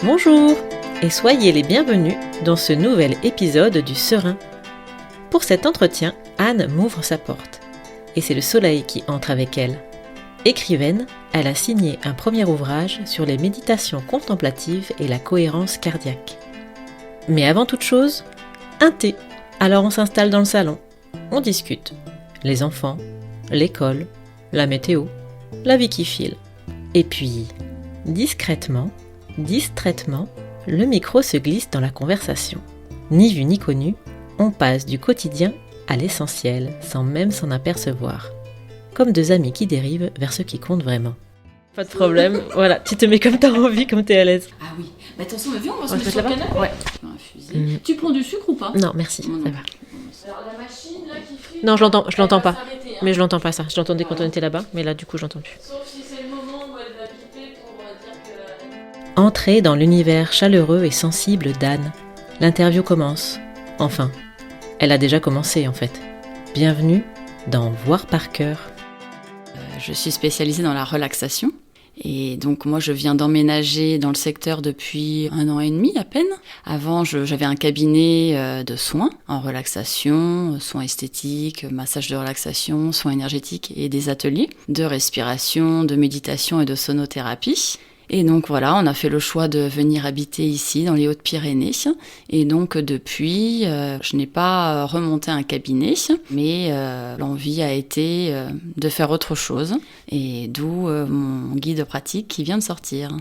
Bonjour et soyez les bienvenus dans ce nouvel épisode du Serein. Pour cet entretien, Anne m'ouvre sa porte et c'est le soleil qui entre avec elle. Écrivaine, elle a signé un premier ouvrage sur les méditations contemplatives et la cohérence cardiaque. Mais avant toute chose, un thé. Alors on s'installe dans le salon, on discute. Les enfants, l'école, la météo, la vie qui file. Et puis, distraitement, le micro se glisse dans la conversation. Ni vu ni connu, on passe du quotidien à l'essentiel sans même s'en apercevoir. Comme deux amis qui dérivent vers ce qui compte vraiment. Pas de problème, voilà, tu te mets comme t'as envie, comme t'es à l'aise. Ah oui, bah attention, viens, on va se mettre sur le canapé. Ouais. Tu prends du sucre ou pas? Non, merci, ça va. Alors la machine là qui file... Non, je l'entends pas. S'arrêter, hein. Mais je l'entends pas ça, je l'entendais quand on était là-bas, mais là du coup j'entends plus. Sauf si c'est le moment où elle va quitter pour dire que... Entrez dans l'univers chaleureux et sensible d'Anne. L'interview commence. Enfin, elle a déjà commencé en fait. Bienvenue dans Voir par cœur. Je suis spécialisée dans la relaxation. Et donc moi je viens d'emménager dans le secteur depuis 1 an et demi à peine. Avant j'avais un cabinet de soins en relaxation, soins esthétiques, massage de relaxation, soins énergétiques et des ateliers de respiration, de méditation et de sonothérapie. Et donc voilà, on a fait le choix de venir habiter ici dans les Hautes-Pyrénées. Et donc depuis, je n'ai pas remonté un cabinet, mais l'envie a été de faire autre chose. Et d'où mon guide pratique qui vient de sortir.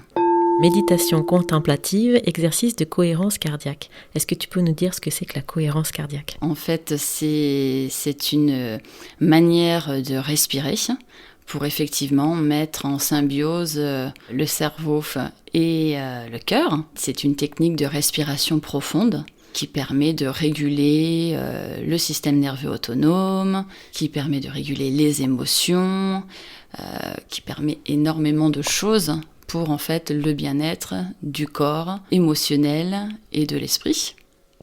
Méditation contemplative, exercice de cohérence cardiaque. Est-ce que tu peux nous dire ce que c'est que la cohérence cardiaque ? En fait, c'est une manière de respirer pour effectivement mettre en symbiose le cerveau et le cœur. C'est une technique de respiration profonde qui permet de réguler le système nerveux autonome, qui permet de réguler les émotions, qui permet énormément de choses pour en fait le bien-être du corps émotionnel et de l'esprit.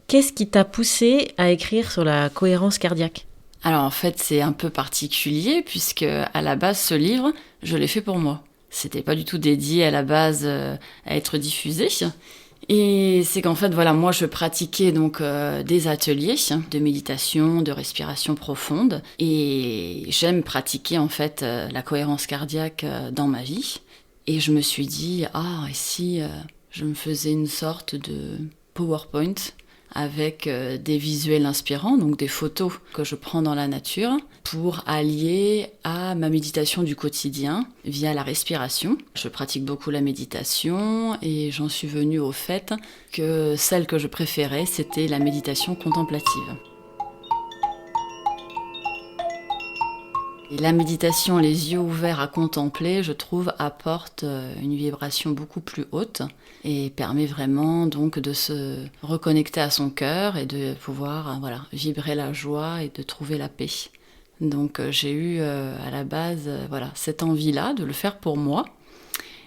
Qu'est-ce qui t'a poussé à écrire sur la cohérence cardiaque ? Alors en fait c'est un peu particulier puisque à la base ce livre je l'ai fait pour moi. C'était pas du tout dédié à la base à être diffusé. Et c'est qu'en fait voilà moi je pratiquais donc des ateliers de méditation, de respiration profonde et j'aime pratiquer en fait la cohérence cardiaque dans ma vie. Et je me suis dit et si je me faisais une sorte de PowerPoint avec des visuels inspirants, donc des photos que je prends dans la nature, pour allier à ma méditation du quotidien via la respiration. Je pratique beaucoup la méditation et j'en suis venue au fait que celle que je préférais, c'était la méditation contemplative. Et la méditation, les yeux ouverts à contempler, je trouve, apporte une vibration beaucoup plus haute et permet vraiment donc de se reconnecter à son cœur et de pouvoir vibrer la joie et de trouver la paix. Donc j'ai eu à la base cette envie-là de le faire pour moi.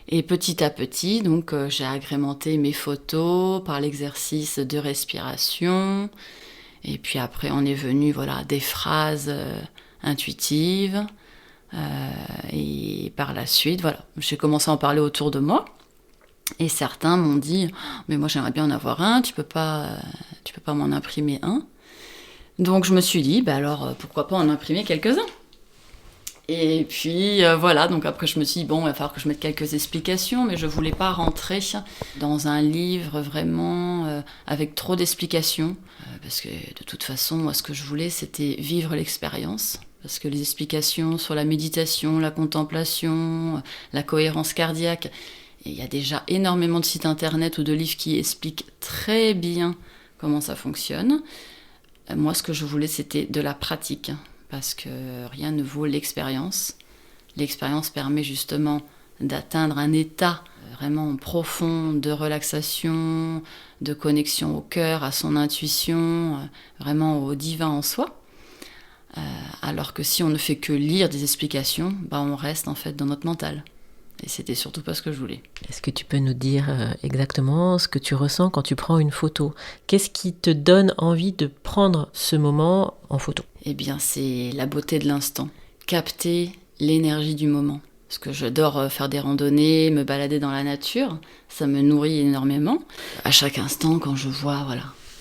Et petit à petit, donc j'ai agrémenté mes photos par l'exercice de respiration. Et puis après, on est venu des phrases intuitive et par la suite j'ai commencé à en parler autour de moi et certains m'ont dit mais moi j'aimerais bien en avoir un, tu peux pas m'en imprimer un. Donc je me suis dit alors pourquoi pas en imprimer quelques-uns. Et puis donc après je me suis dit il va falloir que je mette quelques explications, mais je voulais pas rentrer dans un livre vraiment avec trop d'explications parce que de toute façon moi ce que je voulais c'était vivre l'expérience. Parce que les explications sur la méditation, la contemplation, la cohérence cardiaque, il y a déjà énormément de sites internet ou de livres qui expliquent très bien comment ça fonctionne. Moi, ce que je voulais, c'était de la pratique, parce que rien ne vaut l'expérience. L'expérience permet justement d'atteindre un état vraiment profond de relaxation, de connexion au cœur, à son intuition, vraiment au divin en soi. Alors que si on ne fait que lire des explications, on reste en fait dans notre mental. Et c'était surtout pas ce que je voulais. Est-ce que tu peux nous dire exactement ce que tu ressens quand tu prends une photo ? Qu'est-ce qui te donne envie de prendre ce moment en photo ? Eh bien, c'est la beauté de l'instant. Capter l'énergie du moment. parce que j'adore faire des randonnées, me balader dans la nature, ça me nourrit énormément. À chaque instant, quand je vois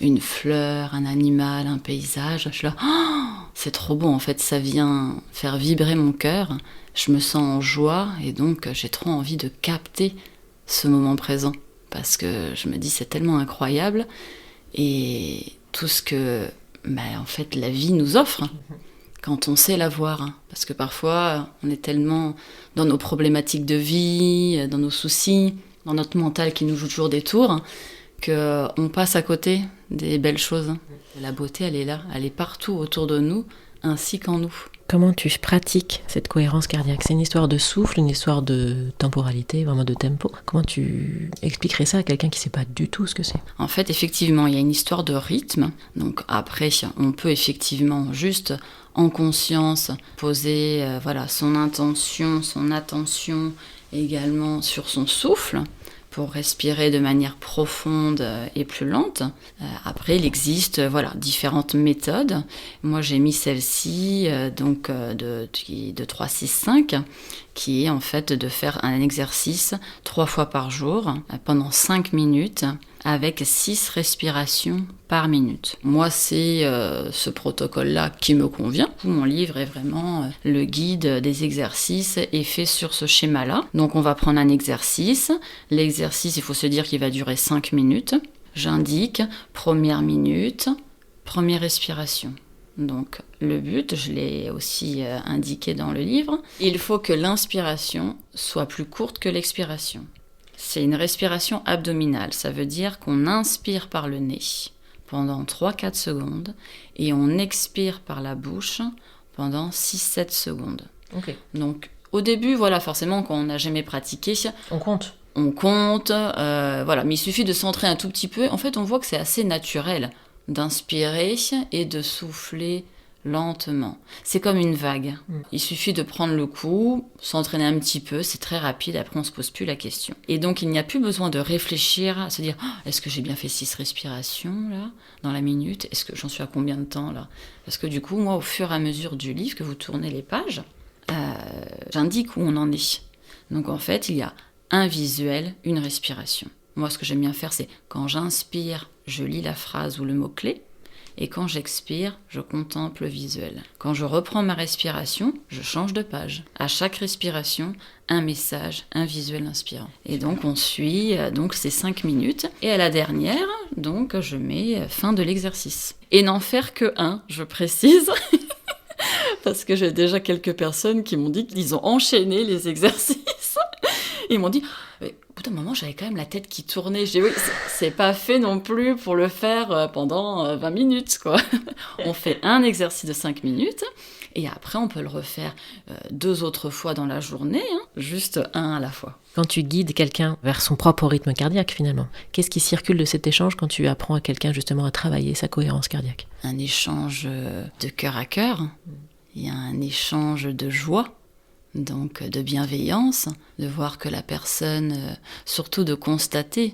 une fleur, un animal, un paysage, je suis là, oh, c'est trop beau en fait, ça vient faire vibrer mon cœur, je me sens en joie et donc j'ai trop envie de capter ce moment présent parce que je me dis c'est tellement incroyable et tout ce que en fait la vie nous offre. Quand on sait la voir, parce que parfois on est tellement dans nos problématiques de vie, dans nos soucis, dans notre mental qui nous joue toujours des tours, qu'on passe à côté des belles choses. La beauté, elle est là, elle est partout autour de nous, ainsi qu'en nous. Comment tu pratiques cette cohérence cardiaque? C'est une histoire de souffle, une histoire de temporalité, vraiment de tempo. Comment tu expliquerais ça à quelqu'un qui ne sait pas du tout ce que c'est? En fait, effectivement, il y a une histoire de rythme. Donc après, on peut effectivement juste en conscience poser son intention, son attention également sur son souffle pour respirer de manière profonde et plus lente. Après, il existe différentes méthodes. Moi, j'ai mis celle-ci de 3-6-5, qui est en fait de faire un exercice 3 fois par jour pendant 5 minutes avec 6 respirations par minute. Moi, c'est ce protocole-là qui me convient. Mon livre est vraiment le guide des exercices et fait sur ce schéma-là. Donc, on va prendre un exercice. L'exercice, il faut se dire qu'il va durer 5 minutes. J'indique première minute, première respiration. Donc, le but, je l'ai aussi indiqué dans le livre, il faut que l'inspiration soit plus courte que l'expiration. C'est une respiration abdominale, ça veut dire qu'on inspire par le nez pendant 3-4 secondes et on expire par la bouche pendant 6-7 secondes. Okay. Donc, au début, forcément, quand on n'a jamais pratiqué, on compte, mais il suffit de centrer un tout petit peu. En fait, on voit que c'est assez naturel d'inspirer et de souffler lentement. C'est comme une vague. Il suffit de prendre le coup, s'entraîner un petit peu, c'est très rapide, après on se pose plus la question. Et donc il n'y a plus besoin de réfléchir, à se dire est-ce que j'ai bien fait 6 respirations là, dans la minute? Est-ce que j'en suis à combien de temps là? Parce que du coup, moi, au fur et à mesure du livre, que vous tournez les pages, j'indique où on en est. Donc en fait, il y a un visuel, une respiration. Moi, ce que j'aime bien faire, c'est quand j'inspire, je lis la phrase ou le mot-clé, et quand j'expire, je contemple le visuel. Quand je reprends ma respiration, je change de page. À chaque respiration, un message, un visuel inspirant. Et donc, on suit ces 5 minutes. Et à la dernière, donc, je mets fin de l'exercice. Et n'en faire que un, je précise, parce que j'ai déjà quelques personnes qui m'ont dit qu'ils ont enchaîné les exercices. Ils m'ont dit... Au bout d'un moment, j'avais quand même la tête qui tournait. J'ai dit, oui, c'est pas fait non plus pour le faire pendant 20 minutes, quoi. On fait un exercice de 5 minutes, et après, on peut le refaire 2 autres fois dans la journée, juste un à la fois. Quand tu guides quelqu'un vers son propre rythme cardiaque, finalement, qu'est-ce qui circule de cet échange quand tu apprends à quelqu'un, justement, à travailler sa cohérence cardiaque? Un échange de cœur à cœur. Il y a un échange de joie. Donc de bienveillance, de voir que la personne, surtout de constater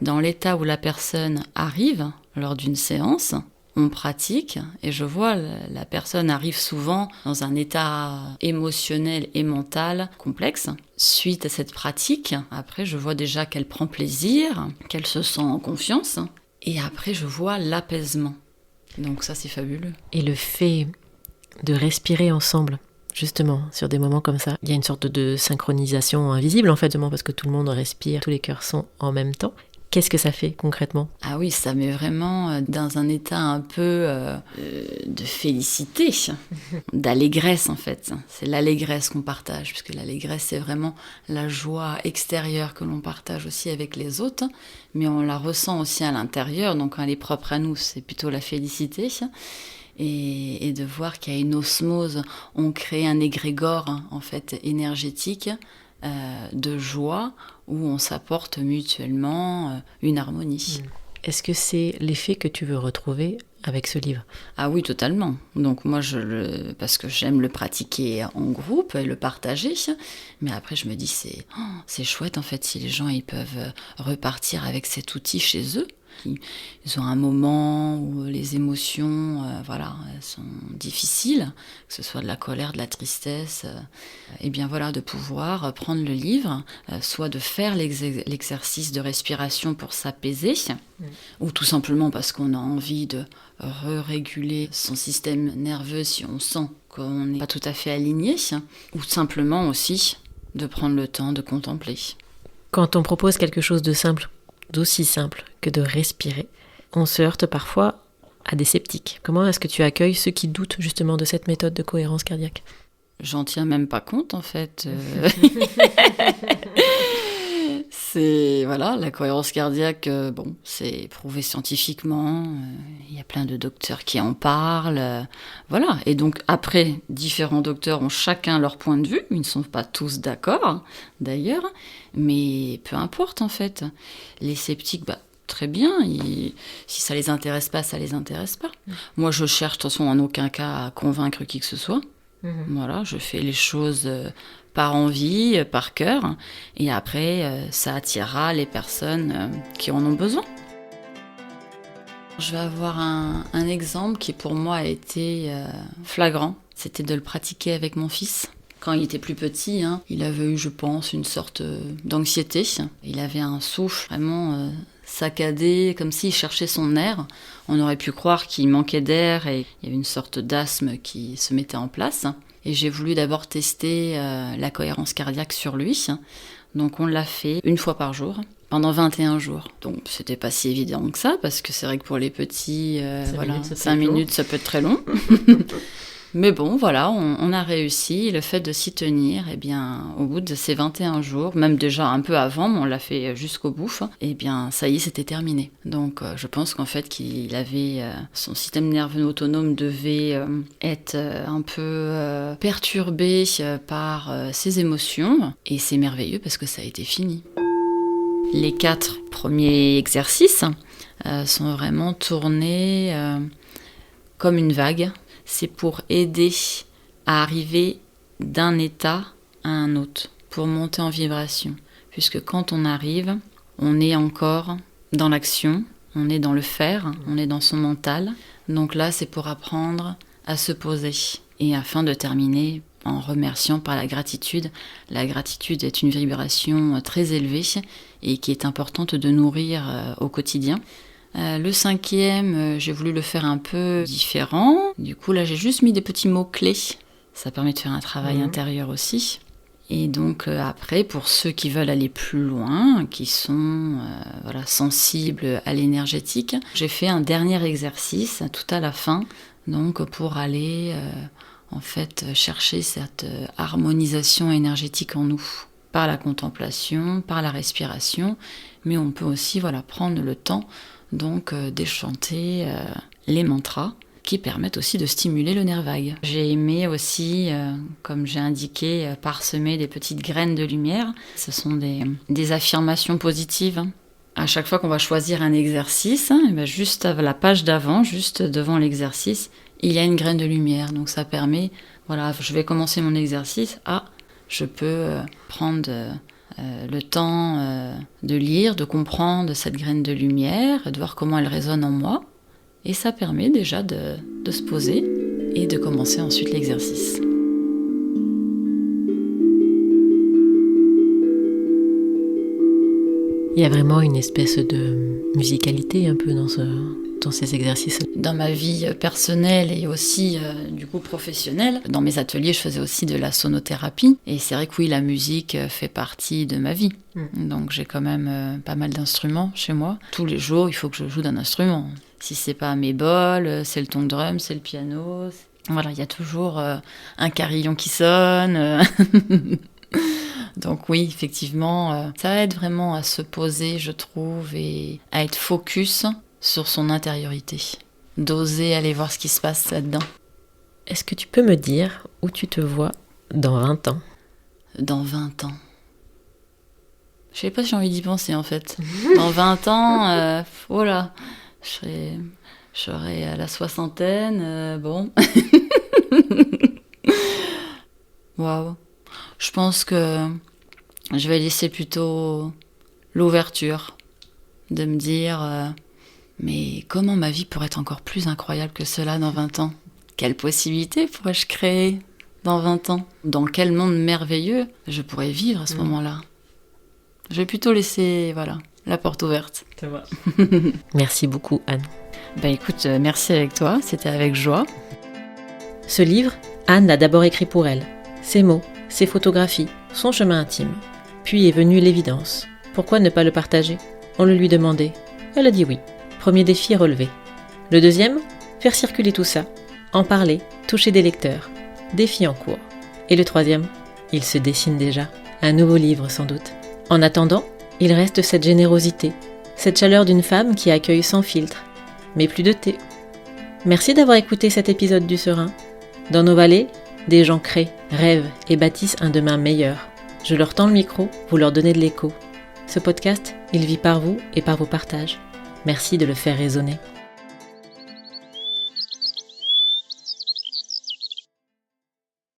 dans l'état où la personne arrive lors d'une séance, on pratique et je vois la personne arrive souvent dans un état émotionnel et mental complexe. Suite à cette pratique, après je vois déjà qu'elle prend plaisir, qu'elle se sent en confiance et après je vois l'apaisement. Donc ça c'est fabuleux. Et le fait de respirer ensemble, justement, sur des moments comme ça, il y a une sorte de synchronisation invisible en fait, parce que tout le monde respire, tous les cœurs sont en même temps. Qu'est-ce que ça fait concrètement? Ah oui, ça met vraiment dans un état un peu de félicité, d'allégresse en fait. C'est l'allégresse qu'on partage, puisque l'allégresse c'est vraiment la joie extérieure que l'on partage aussi avec les autres, mais on la ressent aussi à l'intérieur, donc quand elle est propre à nous, c'est plutôt la félicité. Et de voir qu'il y a une osmose, on crée un égrégore en fait énergétique de joie où on s'apporte mutuellement une harmonie. Est-ce que c'est l'effet que tu veux retrouver avec ce livre? Ah oui, totalement. Donc moi, parce que j'aime le pratiquer en groupe et le partager, mais après je me dis c'est chouette en fait si les gens ils peuvent repartir avec cet outil chez eux. Ils ont un moment où les émotions sont difficiles, que ce soit de la colère, de la tristesse, et bien voilà, de pouvoir prendre le livre, soit de faire l'exercice de respiration pour s'apaiser, ou tout simplement parce qu'on a envie de réguler son système nerveux si on sent qu'on n'est pas tout à fait aligné, ou simplement aussi de prendre le temps de contempler. Quand on propose quelque chose de simple, d'aussi simple que de respirer, on se heurte parfois à des sceptiques. Comment est-ce que tu accueilles ceux qui doutent justement de cette méthode de cohérence cardiaque ? J'en tiens même pas compte en fait. C'est la cohérence cardiaque, c'est prouvé scientifiquement. Il y a plein de docteurs qui en parlent. Et donc après, différents docteurs ont chacun leur point de vue. Ils ne sont pas tous d'accord, d'ailleurs, mais peu importe en fait. Les sceptiques, très bien. Si ça les intéresse pas, ça les intéresse pas. Moi, je cherche de toute façon en aucun cas à convaincre qui que ce soit. Je fais les choses par envie, par cœur, et après, ça attirera les personnes qui en ont besoin. Je vais avoir un exemple qui pour moi a été flagrant. C'était de le pratiquer avec mon fils. Quand il était plus petit, il avait eu, je pense, une sorte d'anxiété. Il avait un souffle vraiment saccadé, comme s'il cherchait son air. On aurait pu croire qu'il manquait d'air et il y avait une sorte d'asthme qui se mettait en place. Et j'ai voulu d'abord tester la cohérence cardiaque sur lui. Donc on l'a fait 1 fois par jour, pendant 21 jours. Donc c'était pas si évident que ça, parce que c'est vrai que pour les petits, 5 minutes ça peut être très long. Mais bon, on a réussi. Le fait de s'y tenir, au bout de ces 21 jours, même déjà un peu avant, mais on l'a fait jusqu'au bout, ça y est, c'était terminé. Donc je pense qu'en fait, qu'il avait... son système nerveux autonome devait être un peu perturbé par ses émotions. Et c'est merveilleux parce que ça a été fini. Les 4 premiers exercices sont vraiment tournés comme une vague. C'est pour aider à arriver d'un état à un autre, pour monter en vibration. Puisque quand on arrive, on est encore dans l'action, on est dans le faire, on est dans son mental. Donc là, c'est pour apprendre à se poser. Et afin de terminer en remerciant par la gratitude. La gratitude est une vibration très élevée et qui est importante de nourrir au quotidien. Le 5e, j'ai voulu le faire un peu différent. Du coup, là, j'ai juste mis des petits mots-clés. Ça permet de faire un travail intérieur aussi. Et donc, après, pour ceux qui veulent aller plus loin, qui sont sensibles à l'énergétique, j'ai fait un dernier exercice tout à la fin, donc pour aller chercher cette harmonisation énergétique en nous, par la contemplation, par la respiration, mais on peut aussi prendre le temps donc déchanter les mantras qui permettent aussi de stimuler le nerf vague. J'ai aimé aussi, comme j'ai indiqué, parsemer des petites graines de lumière. Ce sont des affirmations positives. À chaque fois qu'on va choisir un exercice, juste à la page d'avant, juste devant l'exercice, il y a une graine de lumière. Donc ça permet, je vais commencer mon exercice, je peux prendre... le temps de lire, de comprendre cette graine de lumière, de voir comment elle résonne en moi. Et ça permet déjà de se poser et de commencer ensuite l'exercice. Il y a vraiment une espèce de musicalité un peu dans ces exercices. Dans ma vie personnelle et aussi professionnelle, dans mes ateliers, je faisais aussi de la sonothérapie. Et c'est vrai que oui, la musique fait partie de ma vie. Donc j'ai quand même pas mal d'instruments chez moi. Tous les jours, il faut que je joue d'un instrument. Si c'est pas mes bols, c'est le tong drum, c'est le piano. Il y a toujours un carillon qui sonne. Donc oui, effectivement, ça aide vraiment à se poser, je trouve, et à être focus sur son intériorité. D'oser aller voir ce qui se passe là-dedans. Est-ce que tu peux me dire où tu te vois dans 20 ans ? Dans 20 ans. Je sais pas si j'ai envie d'y penser, en fait. Dans 20 ans, je serai à la soixantaine, bon. Waouh. Je pense que je vais laisser plutôt l'ouverture de me dire mais comment ma vie pourrait être encore plus incroyable que cela dans 20 ans ? Quelles possibilités pourrais-je créer dans 20 ans ? Dans quel monde merveilleux je pourrais vivre à ce moment-là ? Je vais plutôt laisser la porte ouverte. Ça va. Merci beaucoup, Anne. Écoute, merci avec toi, c'était avec joie. Ce livre, Anne l'a d'abord écrit pour elle. Ses mots, ses photographies, son chemin intime. Puis est venue l'évidence. Pourquoi ne pas le partager ? On le lui demandait. Elle a dit oui. Premier défi relevé. Le deuxième, faire circuler tout ça, en parler, toucher des lecteurs. Défi en cours. Et le troisième, il se dessine déjà. Un nouveau livre sans doute. En attendant, il reste cette générosité, cette chaleur d'une femme qui accueille sans filtre, mais plus de thé. Merci d'avoir écouté cet épisode du Serein. Dans nos vallées, des gens créent, rêvent et bâtissent un demain meilleur. Je leur tends le micro, vous leur donnez de l'écho. Ce podcast, il vit par vous et par vos partages. Merci de le faire résonner.